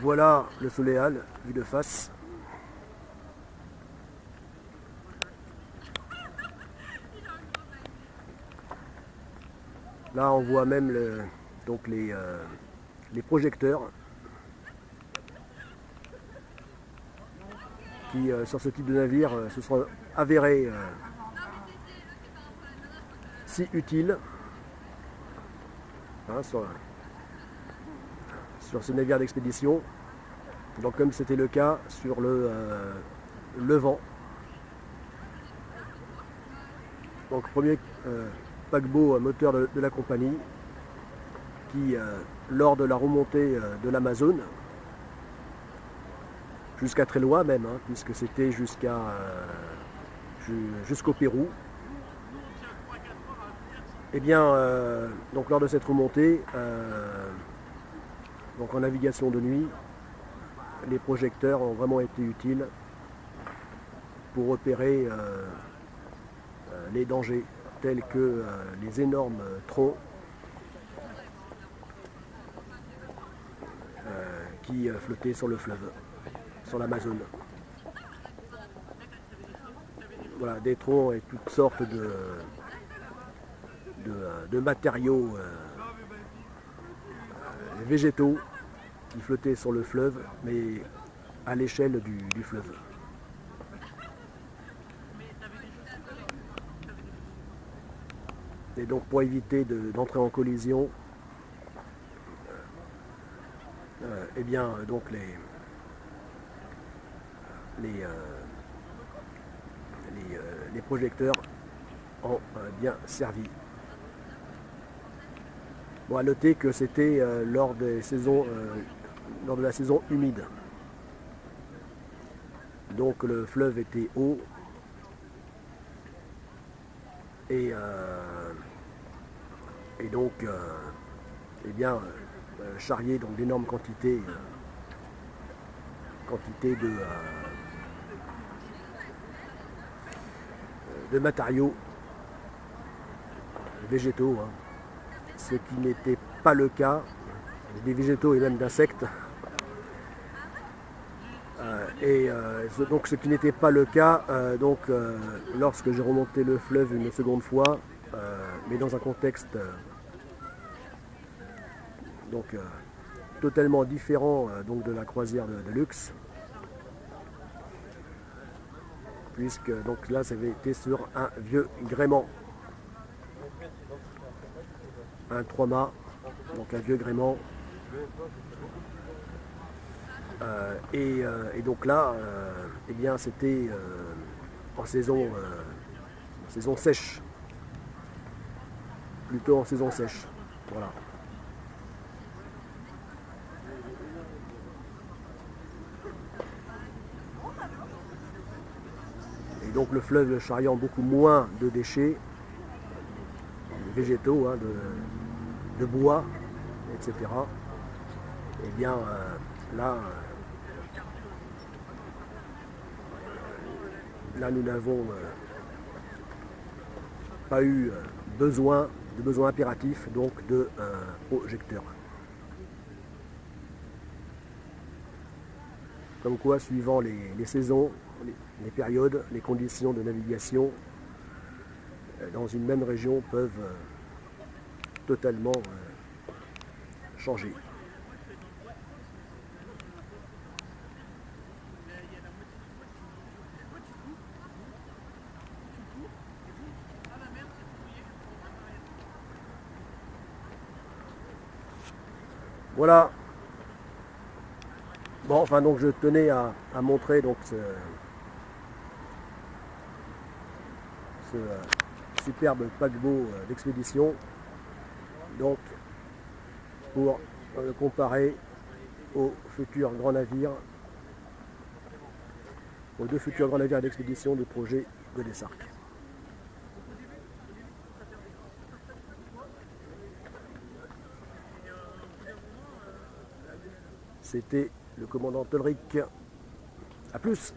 Voilà le Soleal vu de face. Là on voit même donc les projecteurs qui sur ce type de navire se sont avérés si utiles hein, sur ce navire d'expédition. Donc comme c'était le cas sur le Levant. Donc premier paquebot moteur de la compagnie qui lors de la remontée de l'Amazone, jusqu'à très loin même, hein, puisque c'était jusqu'au Pérou, et bien donc lors de cette remontée, donc en navigation de nuit, les projecteurs ont vraiment été utiles pour repérer les dangers tels que les énormes troncs qui flottaient sur le fleuve, sur l'Amazone. Voilà, des troncs et toutes sortes de matériaux végétaux qui flottaient sur le fleuve, mais à l'échelle du fleuve. Et donc pour éviter d'entrer en collision, eh bien donc les projecteurs ont bien servi. Bon, à noter que c'était lors de la saison humide. Donc le fleuve était haut et donc eh bien charrier donc d'énormes quantités de matériaux végétaux, hein, ce qui n'était pas le cas des végétaux et même d'insectes. Donc ce qui n'était pas le cas lorsque j'ai remonté le fleuve une seconde fois, mais dans un contexte totalement différent donc de la croisière de luxe, puisque donc là ça avait été sur un vieux gréement, un 3-mâts, donc un vieux gréement. Et donc là, eh bien c'était en saison sèche, plutôt en saison sèche. Voilà. Et donc le fleuve charriant beaucoup moins de déchets végétaux, hein, de bois, etc. Eh bien là nous n'avons pas eu besoin impératif donc de projecteurs. Comme quoi, suivant les saisons, les périodes, les conditions de navigation dans une même région peuvent totalement changer. Voilà. Bon, enfin donc je tenais à montrer donc ce superbe paquebot d'expédition, donc pour le comparer aux futurs grands navires, aux deux futurs grands navires d'expédition du projet Godessark. C'était le commandant Tolric. A plus.